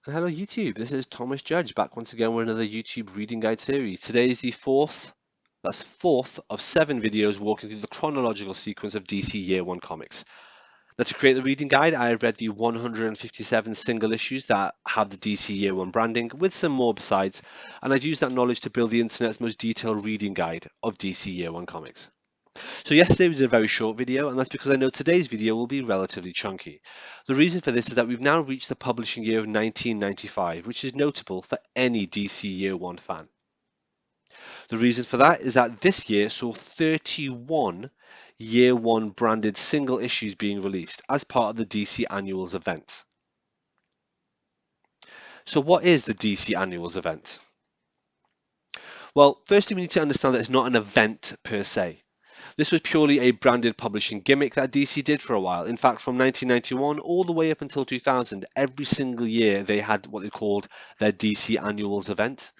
And hello YouTube, this is Thomas Judge back once again with another YouTube reading guide series. Today is the fourth of 7 videos walking through the chronological sequence of DC Year 1 comics. Now to create the reading guide, I have read the 157 single issues that have the DC Year 1 branding with some more besides, and I've used that knowledge to build the internet's most detailed reading guide of DC Year 1 comics. So yesterday we did a very short video, and that's because I know today's video will be relatively chunky. The reason for this is that we've now reached the publishing year of 1995, which is notable for any DC Year 1 fan. The reason for that is that this year saw 31 Year 1 branded single issues being released as part of the DC Annuals event. So what is the DC Annuals event? Well, firstly we need to understand that it's not an event per se. This was purely a branded publishing gimmick that DC did for a while. In fact, from 1991 all the way up until 2000, every single year they had what they called their DC Annuals event.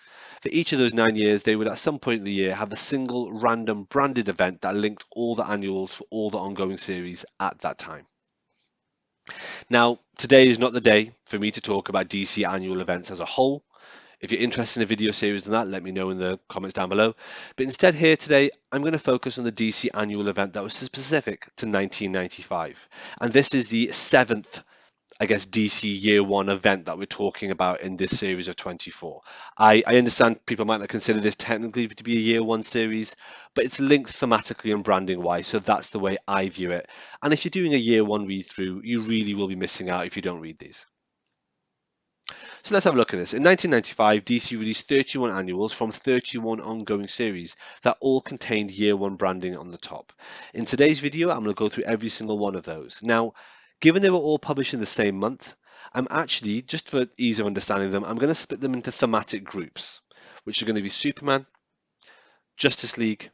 For each of those 9 years, they would at some point in the year have a single random branded event that linked all the annuals for all the ongoing series at that time. Now, today is not the day for me to talk about DC annual events as a whole. If you're interested in a video series on that, let me know in the comments down below. But instead here today, I'm going to focus on the DC annual event that was specific to 1995. And this is the 7th, I guess, DC Year 1 event that we're talking about in this series of 24. I understand people might not consider this technically to be a Year 1 series, but it's linked thematically and branding wise, so that's the way I view it. And if you're doing a Year 1 read through, you really will be missing out if you don't read these. So let's have a look at this. In 1995, DC released 31 annuals from 31 ongoing series that all contained Year 1 branding on the top. In today's video, I'm going to go through every single one of those. Now, given they were all published in the same month, I'm actually, just for ease of understanding them, I'm going to split them into thematic groups, which are going to be Superman, Justice League,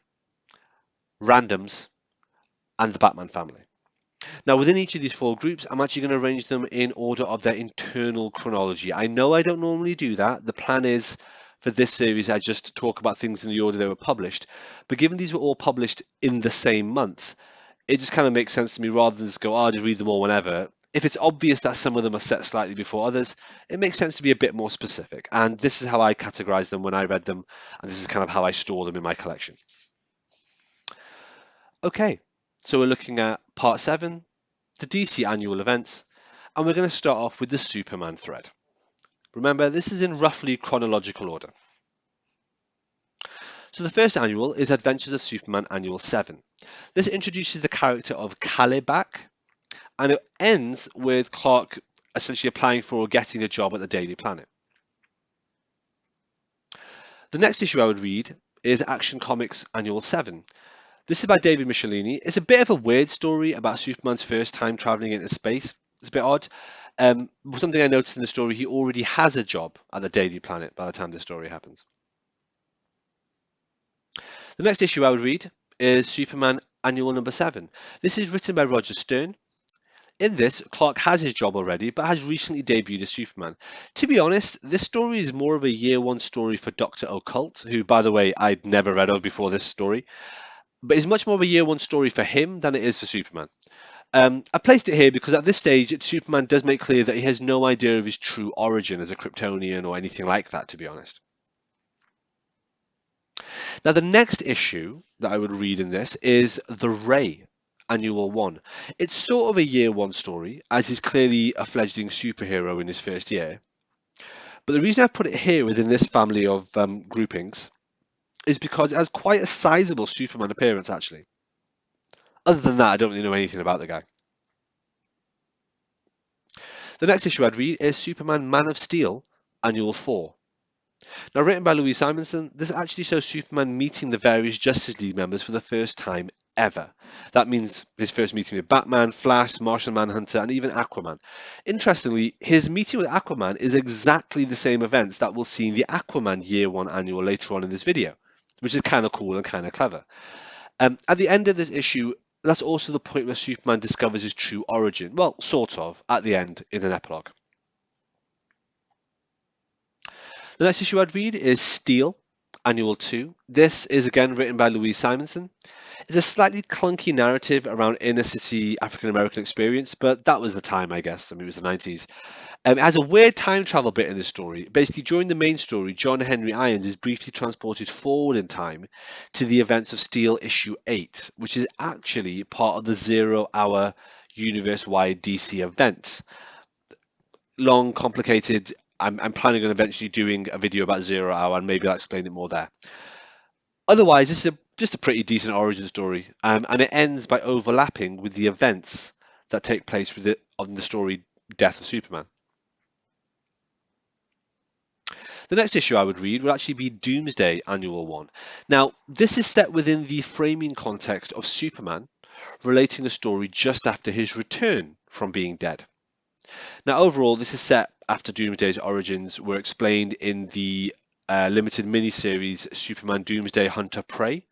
Randoms, and the Batman family. Now, within each of these 4 groups, I'm actually going to arrange them in order of their internal chronology. I know I don't normally do that. The plan is for this series, I just talk about things in the order they were published. But given these were all published in the same month, it just kind of makes sense to me rather than just go, oh, I'll just read them all whenever. If it's obvious that some of them are set slightly before others, it makes sense to be a bit more specific. And this is how I categorize them when I read them, and this is kind of how I store them in my collection. Okay, so we're looking at part 7, the DC annual events, and we're going to start off with the Superman thread. Remember, this is in roughly chronological order. So the first annual is Adventures of Superman Annual 7. This introduces the character of Kalibak, and it ends with Clark essentially applying for or getting a job at the Daily Planet. The next issue I would read is Action Comics Annual 7. This is by David Michelini. It's a bit of a weird story about Superman's first time traveling into space. It's a bit odd. Something I noticed in the story, he already has a job at the Daily Planet by the time the story happens. The next issue I would read is Superman Annual number 7. This is written by Roger Stern. In this, Clark has his job already, but has recently debuted as Superman. To be honest, this story is more of a Year 1 story for Dr. Occult, who, by the way, I'd never read of before this story. But it's much more of a Year 1 story for him than it is for Superman. I placed it here because at this stage, Superman does make clear that he has no idea of his true origin as a Kryptonian or anything like that, to be honest. Now, the next issue that I would read in this is The Ray, Annual 1. It's sort of a Year 1 story, as he's clearly a fledgling superhero in his first year. But the reason I put it here within this family of groupings is because it has quite a sizable Superman appearance, actually. Other than that, I don't really know anything about the guy. The next issue I'd read is Superman Man of Steel, Annual 4. Now, written by Louise Simonson, this actually shows Superman meeting the various Justice League members for the first time ever. That means his first meeting with Batman, Flash, Martian Manhunter, and even Aquaman. Interestingly, his meeting with Aquaman is exactly the same events that we'll see in the Aquaman Year 1 Annual later on in this video, which is kind of cool and kind of clever. At the end of this issue, that's also the point where Superman discovers his true origin. Well, sort of, at the end, in an epilogue. The next issue I'd read is Steel, Annual 2. This is again written by Louise Simonson. It's a slightly clunky narrative around inner city African American experience, but that was the time, I guess. I mean, it was the 90s. It has a weird time travel bit in the story. Basically, during the main story, John Henry Irons is briefly transported forward in time to the events of Steel issue 8, which is actually part of the Zero Hour universe-wide DC event. Long, complicated. I'm planning on eventually doing a video about Zero Hour and maybe I'll explain it more there. Otherwise, this is just a pretty decent origin story, and it ends by overlapping with the events that take place with it on the story Death of Superman. The next issue I would read would actually be Doomsday Annual 1. Now, this is set within the framing context of Superman, relating the story just after his return from being dead. Now, overall, this is set after Doomsday's origins were explained in the limited miniseries Superman Doomsday Hunter Prey.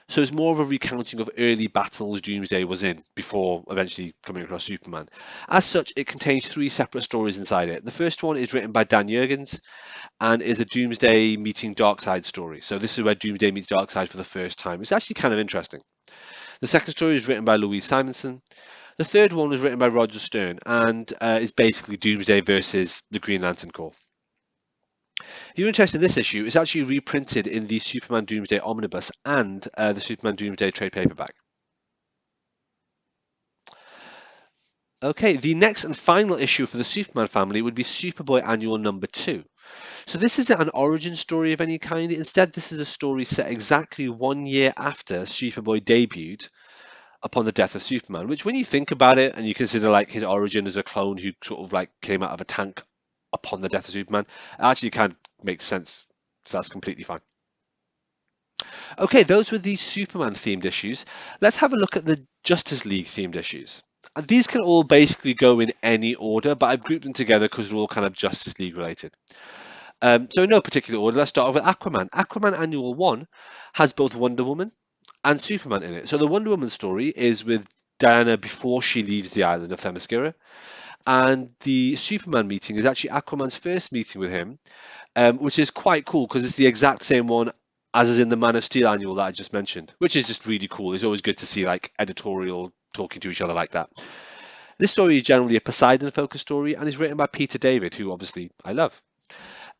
So it's more of a recounting of early battles Doomsday was in before eventually coming across Superman. As such, it contains three separate stories inside it. The first one is written by Dan Jurgens and is a Doomsday meeting Darkseid story. So this is where Doomsday meets Darkseid for the first time. It's actually kind of interesting. The second story is written by Louise Simonson. The third one was written by Roger Stern and is basically Doomsday versus the Green Lantern Corps. If you're interested in this issue, it's actually reprinted in the Superman Doomsday Omnibus and the Superman Doomsday trade paperback. Okay, the next and final issue for the Superman family would be Superboy Annual number 2. So this isn't an origin story of any kind. Instead, this is a story set exactly 1 year after Superboy debuted upon the death of Superman, which when you think about it and you consider like his origin as a clone who sort of like came out of a tank upon the death of Superman, it actually kind of makes sense. So that's completely fine. Okay, those were the Superman themed issues. Let's have a look at the Justice League themed issues. And these can all basically go in any order, but I've grouped them together because they're all kind of Justice League related. So in no particular order, let's start off with Aquaman. Aquaman Annual 1 has both Wonder Woman and Superman in it. So the Wonder Woman story is with Diana before she leaves the island of Themyscira. And the Superman meeting is actually Aquaman's first meeting with him, which is quite cool because it's the exact same one as is in the Man of Steel annual that I just mentioned, which is just really cool. It's always good to see like editorial talking to each other like that. This story is generally a Poseidon-focused story and is written by Peter David, who obviously I love.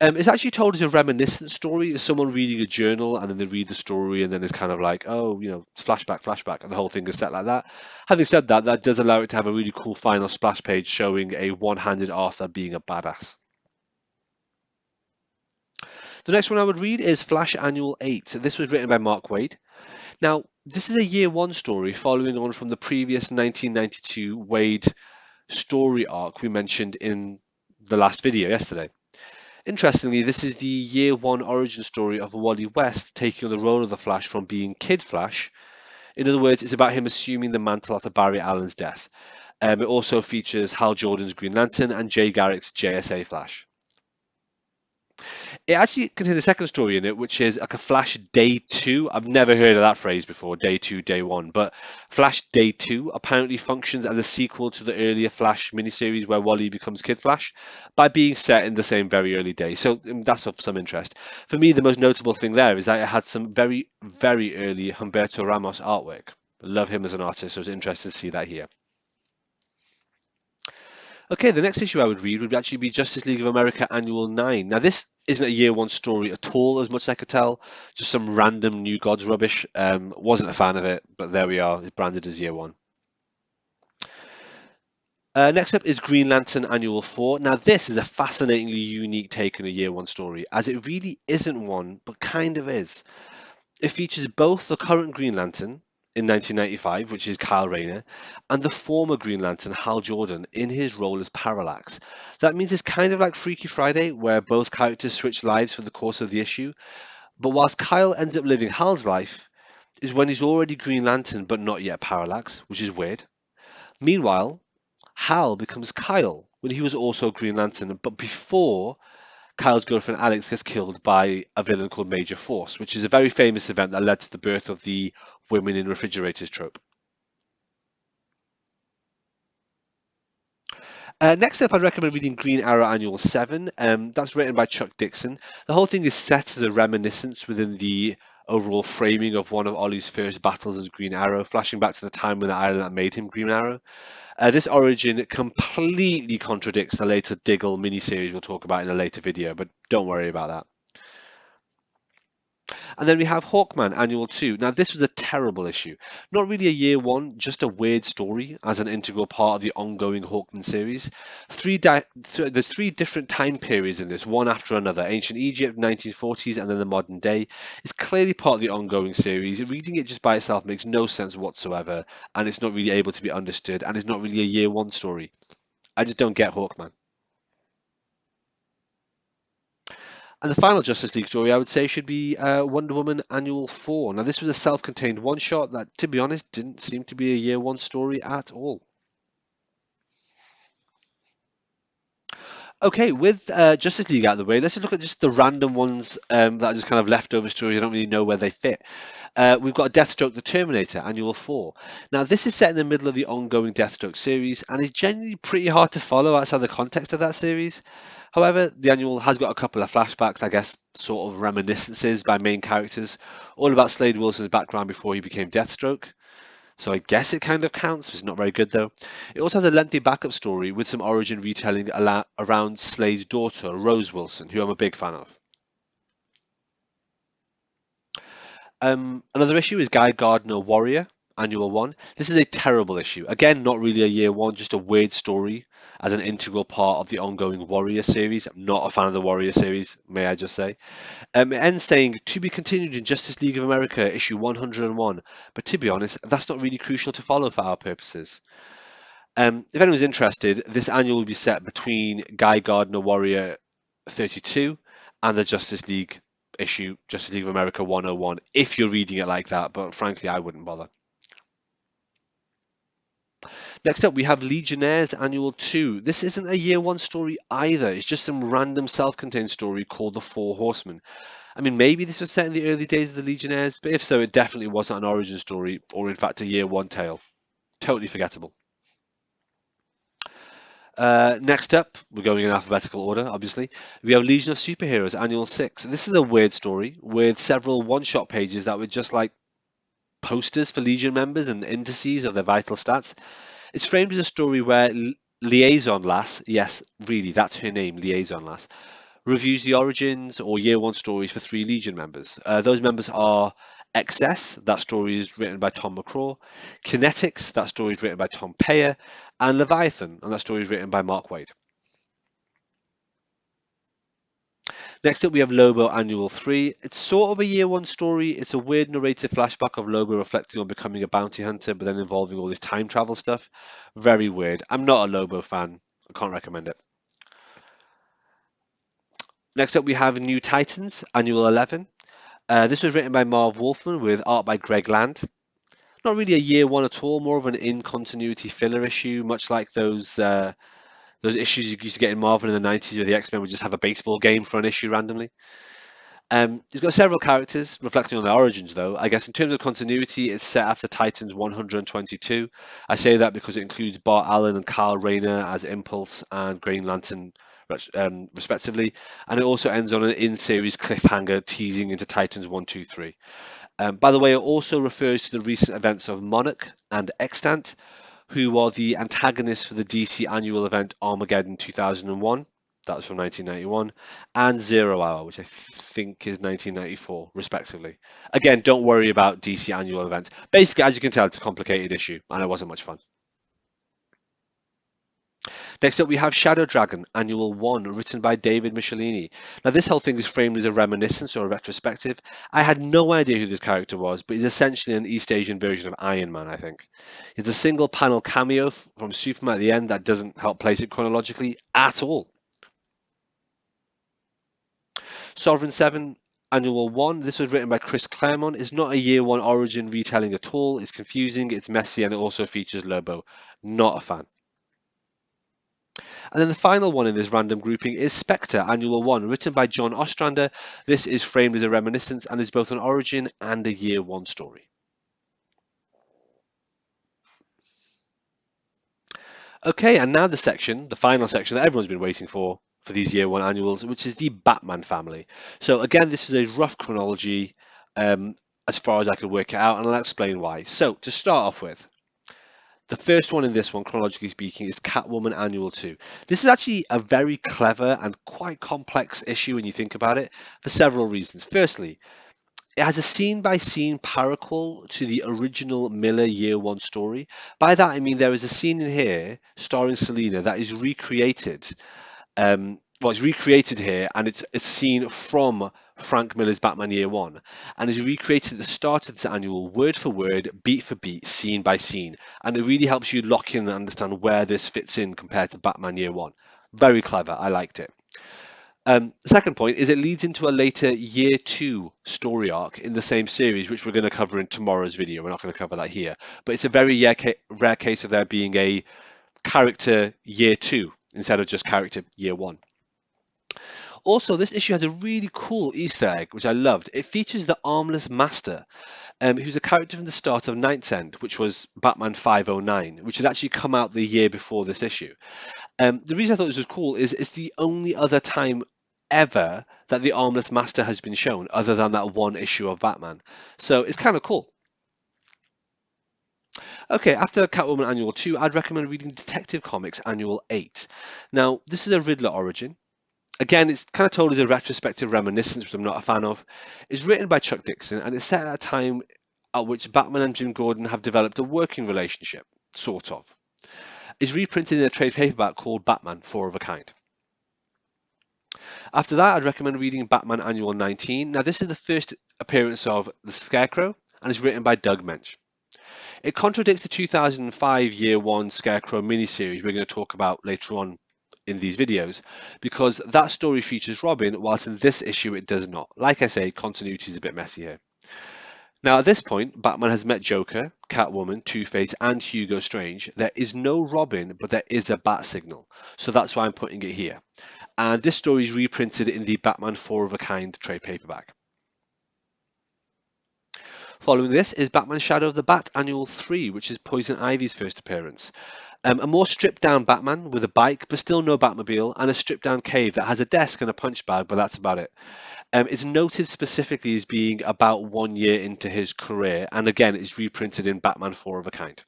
It's actually told as a reminiscent story, as someone reading a journal and then they read the story and then it's kind of like, oh, flashback, flashback, and the whole thing is set like that. Having said that, that does allow it to have a really cool final splash page showing a one-handed Arthur being a badass. The next one I would read is Flash Annual 8. This was written by Mark Waid. Now, this is a year one story following on from the previous 1992 Waid story arc we mentioned in the last video yesterday. Interestingly, this is the year one origin story of Wally West taking on the role of the Flash from being Kid Flash. In other words, it's about him assuming the mantle after Barry Allen's death. It also features Hal Jordan's Green Lantern and Jay Garrick's JSA Flash. It actually contains a second story in it, which is like a Flash Day 2. I've never heard of that phrase before, Day 2, Day 1. But Flash Day 2 apparently functions as a sequel to the earlier Flash miniseries where Wally becomes Kid Flash by being set in the same very early day. So that's of some interest. For me, the most notable thing there is that it had some very, very early Humberto Ramos artwork. I love him as an artist, so it's interesting to see that here. Okay, the next issue I would read would actually be Justice League of America Annual 9. Now, this isn't a year one story at all, as much as I could tell. Just some random New Gods rubbish. Wasn't a fan of it, but there we are. It's branded as year one. Next up is Green Lantern Annual 4. Now, this is a fascinatingly unique take on a year one story, as it really isn't one, but kind of is. It features both the current Green Lantern in 1995, which is Kyle Rayner, and the former Green Lantern, Hal Jordan, in his role as Parallax. That means it's kind of like Freaky Friday, where both characters switch lives for the course of the issue. But whilst Kyle ends up living Hal's life, is when he's already Green Lantern but not yet Parallax, which is weird. Meanwhile, Hal becomes Kyle when he was also Green Lantern, but before Kyle's girlfriend Alex gets killed by a villain called Major Force, which is a very famous event that led to the birth of the women in refrigerators trope. Next up, I'd recommend reading Green Arrow Annual 7. That's written by Chuck Dixon. The whole thing is set as a reminiscence within the overall framing of one of Ollie's first battles as Green Arrow, flashing back to the time when the island that made him Green Arrow. This origin completely contradicts the later Diggle miniseries we'll talk about in a later video, but don't worry about that. And then we have Hawkman Annual 2. Now, this was a terrible issue. Not really a year one, just a weird story as an integral part of the ongoing Hawkman series. There's three different time periods in this, one after another. Ancient Egypt, 1940s, and then the modern day. It's clearly part of the ongoing series. Reading it just by itself makes no sense whatsoever, and it's not really able to be understood, and it's not really a year one story. I just don't get Hawkman. And the final Justice League story, I would say, should be Wonder Woman Annual 4. Now, this was a self-contained one-shot that, to be honest, didn't seem to be a year one story at all. Okay, with Justice League out of the way, let's just look at just the random ones that are just kind of leftover stories. I don't really know where they fit. We've got Deathstroke the Terminator, Annual 4. Now, this is set in the middle of the ongoing Deathstroke series and is generally pretty hard to follow outside the context of that series. However, the annual has got a couple of flashbacks, I guess, sort of reminiscences by main characters, all about Slade Wilson's background before he became Deathstroke. So I guess it kind of counts, but it's not very good though. It also has a lengthy backup story with some origin retelling around Slade's daughter, Rose Wilson, who I'm a big fan of. Another issue is Guy Gardner Warrior, Annual 1. This is a terrible issue. Again, not really a year one, just a weird story as an integral part of the ongoing Warrior series. I'm not a fan of the Warrior series, may I just say. It ends saying, to be continued in Justice League of America, issue 101. But to be honest, that's not really crucial to follow for our purposes. If anyone's interested, this annual will be set between Guy Gardner Warrior 32 and the Justice League issue, Justice League of America 101, if you're reading it like that, but frankly, I wouldn't bother. Next up, we have Legionnaires Annual 2. This isn't a year one story either. It's just some random self-contained story called The Four Horsemen. I mean, maybe this was set in the early days of the Legionnaires, but if so, it definitely wasn't an origin story or, in fact, a year one tale. Totally forgettable. Next up, we're going in alphabetical order, obviously. We have Legion of Superheroes Annual 6. This is a weird story with several one-shot pages that were just like posters for Legion members and indices of their vital stats. It's framed as a story where Liaison Lass, yes, really, that's her name, Liaison Lass, reviews the origins or year one stories for three Legion members. Those members are Excess, that story is written by Tom McCraw, Kinetics, that story is written by Tom Payer, and Leviathan, and that story is written by Mark Waid. Next up, we have Lobo Annual 3. It's sort of a year one story. It's a weird narrative flashback of Lobo reflecting on becoming a bounty hunter, but then involving all this time travel stuff. Very weird. I'm not a Lobo fan. I can't recommend it. Next up, we have New Titans Annual 11. This was written by Marv Wolfman with art by Greg Land. Not really a year one at all, more of an in-continuity filler issue, much like those issues you used to get in Marvel in the 90s where the X-Men would just have a baseball game for an issue randomly. It's got several characters reflecting on their origins, though. I guess in terms of continuity, it's set after Titans 122. I say that because it includes Bart Allen and Kyle Rayner as Impulse and Green Lantern, respectively, and it also ends on an in-series cliffhanger teasing into Titans 123. By the way, it also refers to the recent events of Monarch and Extant, who are the antagonists for the DC annual event Armageddon 2001. That was from 1991, and Zero Hour, which I think is 1994, respectively. Again, don't worry about DC annual events. Basically, as you can tell, it's a complicated issue, and it wasn't much fun. Next up, we have Shadow Dragon Annual 1, written by David Michelini. Now, this whole thing is framed as a reminiscence or a retrospective. I had no idea who this character was, but he's essentially an East Asian version of Iron Man, I think. It's a single panel cameo from Superman at the end that doesn't help place it chronologically at all. Sovereign 7 Annual 1, this was written by Chris Claremont, is not a year one origin retelling at all. It's confusing, it's messy, and it also features Lobo. Not a fan. And then the final one in this random grouping is Spectre Annual 1, written by John Ostrander. This is framed as a reminiscence and is both an origin and a year one story. Okay, and now the final section that everyone's been waiting for these year one annuals, which is the Batman family. So again, this is a rough chronology. as far as I could work it out, and I'll explain why. So, to start off with, the first one in this one, chronologically speaking, is Catwoman Annual 2. This is actually a very clever and quite complex issue when you think about it, for several reasons. Firstly, it has a scene-by-scene parallel to the original Miller Year One story. By that I mean there is a scene in here starring Selina that is recreated. It's recreated here, and it's a scene from Frank Miller's Batman Year One, and is recreated at the start of this annual, word for word, beat for beat, scene by scene, and it really helps you lock in and understand where this fits in compared to Batman Year One. Very clever. I liked it. The second point is it leads into a later Year 2 story arc in the same series, which we're going to cover in tomorrow's video. We're not going to cover that here. But it's a very rare case of there being a character Year 2 instead of just character Year 1. Also, this issue has a really cool Easter egg, which I loved. It features the Armless Master, who's a character from the start of Night's End, which was Batman 509, which had actually come out the year before this issue. The reason I thought this was cool is it's the only other time ever that the Armless Master has been shown, other than that one issue of Batman. So it's kind of cool. Okay, after Catwoman Annual 2, I'd recommend reading Detective Comics Annual 8. Now, this is a Riddler origin. Again, it's kind of told as a retrospective reminiscence, which I'm not a fan of. It's written by Chuck Dixon, and it's set at a time at which Batman and Jim Gordon have developed a working relationship, sort of. It's reprinted in a trade paperback called Batman, Four of a Kind. After that, I'd recommend reading Batman Annual 19. Now, this is the first appearance of the Scarecrow, and it's written by Doug Mensch. It contradicts the 2005 Year One Scarecrow miniseries we're going to talk about later on in these videos, because that story features Robin, whilst in this issue it does not. Like I say, continuity is a bit messy here. Now, at this point, Batman has met Joker, Catwoman, Two-Face, and Hugo Strange. There is no Robin, but there is a bat signal, so that's why I'm putting it here. And this story is reprinted in the Batman Four of a Kind trade paperback. Following this is Batman Shadow of the Bat Annual 3, which is Poison Ivy's first appearance. A more stripped down Batman with a bike, but still no Batmobile, and a stripped down cave that has a desk and a punch bag, but that's about it. It's noted specifically as being about 1 year into his career, and again, it's reprinted in Batman Four of a Kind.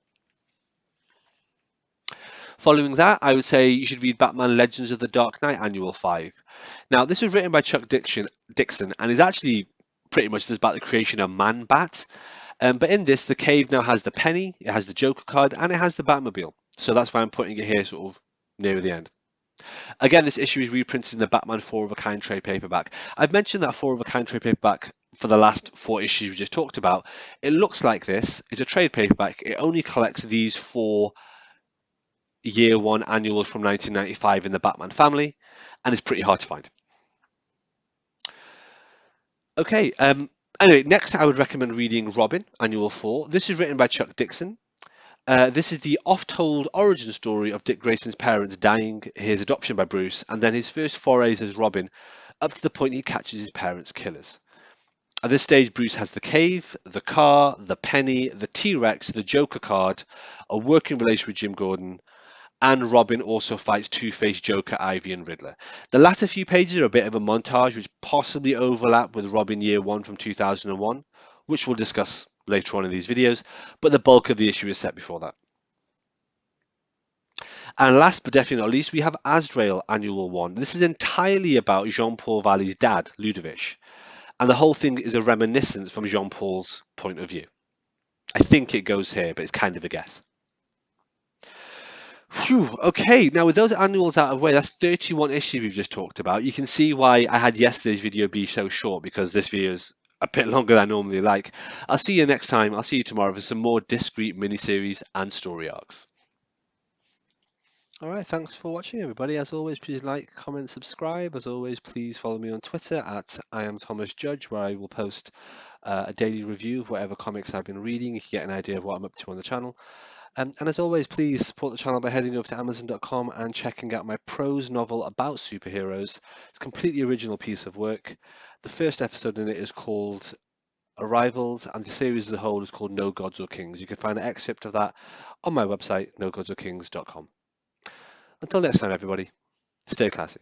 Following that, I would say you should read Batman Legends of the Dark Knight Annual 5. Now, this was written by Chuck Dixon and is actually pretty much just about the creation of Man-Bat. But in this, the cave now has the penny, it has the Joker card, and it has the Batmobile. So that's why I'm putting it here sort of near the end. Again, this issue is reprinted in the Batman Four of a Kind trade paperback. I've mentioned that Four of a Kind trade paperback for the last 4 issues we just talked about. It looks like this. It's a trade paperback. It only collects these 4 Year One annuals from 1995 in the Batman family, and it's pretty hard to find. Okay, anyway, next I would recommend reading Robin, Annual 4. This is written by Chuck Dixon. This is the oft-told origin story of Dick Grayson's parents dying, his adoption by Bruce, and then his first forays as Robin, up to the point he catches his parents' killers. At this stage, Bruce has the cave, the car, the penny, the T-Rex, the Joker card, a working relationship with Jim Gordon, and Robin also fights Two-Face, Joker, Ivy, and Riddler. The latter few pages are a bit of a montage, which possibly overlap with Robin Year 1 from 2001, which we'll discuss later on in these videos, but the bulk of the issue is set before that. And last but definitely not least, we have Azrael Annual 1. This is entirely about Jean-Paul Valley's dad, Ludovic, and the whole thing is a reminiscence from Jean-Paul's point of view. I think it goes here, but it's kind of a guess. Phew, okay, now with those annuals out of the way, that's 31 issues we've just talked about. You can see why I had yesterday's video be so short, because this video is a bit longer than I normally like. I'll see you next time. I'll see you tomorrow for some more discrete miniseries and story arcs. All right, thanks for watching, everybody. As always, please like, comment, subscribe. As always, please follow me on Twitter at I am Thomas Judge, where I will post a daily review of whatever comics I've been reading. You can get an idea of what I'm up to on the channel. And as always, please support the channel by heading over to Amazon.com and checking out my prose novel about superheroes. It's a completely original piece of work. The first episode in it is called Arrivals, and the series as a whole is called No Gods or Kings. You can find an excerpt of that on my website, nogodsorkings.com. Until next time, everybody, stay classy.